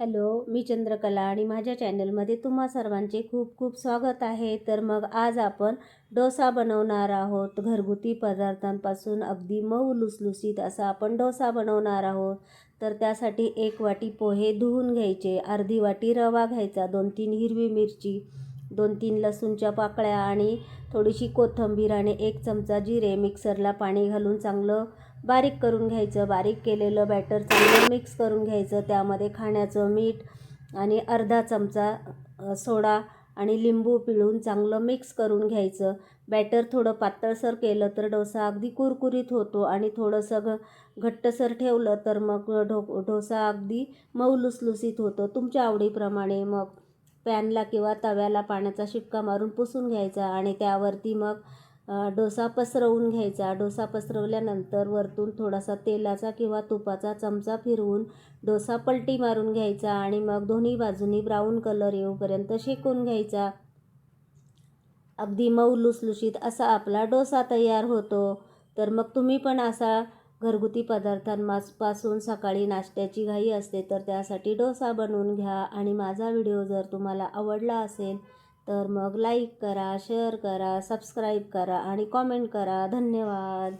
Hello, मी चंद्रकला आणि माझ्या चॅनलमध्ये तुम्हा सर्वांचे खूप खूप स्वागत आहे. तर मग आज आपण डोसा बनवणार आहोत. घरगुती पदार्थांपासून अगदी मऊ लुसलुसीत असा आपण डोसा बनवणार आहोत. तर त्यासाठी 1 वाटी पोहे धुवून घ्यायचे, अर्धी वाटी रवा घ्यायचा, 2-3 हिरवी मिरची, 2-3 लसूणच्या पाकळ्या आणि थोडीशी कोथिंबीर आणि 1 चमचा जिरे मिक्सरला पाणी घालून चांगलं बारीक करून घ्यायचं. बारीक केलेलं बॅटर चांगलं मिक्स करून घ्यायचं. त्यामध्ये खाण्याचं मीठ आणि अर्धा चमचा सोडा आणि लिंबू पिळून चांगलं मिक्स करून घ्यायचं. बॅटर थोडं पातळसर केलं तर डोसा अगदी कुरकुरीत होतो आणि थोडंसं घट्टसर ठेवलं तर मग डोसा अगदी मऊ लुसलुसीत होतो. तुमच्या आवडीप्रमाणे मग पॅनला किंवा तव्याला पाण्याचा शिपका मारून पुसून घ्यायचा आणि त्यावरती मग डोसा पसरवून घ्यायचा. डोसा पसरवल्यानंतर वरतून थोडासा तेलाचा किंवा तुपाचा चमचा फिरवून डोसा पलटी मारून घ्यायचा आणि मग दोन्ही बाजूनी ब्राऊन कलर येऊपर्यंत शेकून घ्यायचा. अगदी मऊ लुसलुशीत असा आपला डोसा तयार होतो. तर मग तुम्ही पण असा घरगुती पदार्थांपासून सकाळी नाश्त्याची घाई असते तर त्यासाठी डोसा बनवून घ्या. आणि माझा व्हिडिओ जर तुम्हाला आवडला असेल तर मग लाईक करा, शेअर करा, सबस्क्राईब करा आणि कॉमेंट करा. धन्यवाद.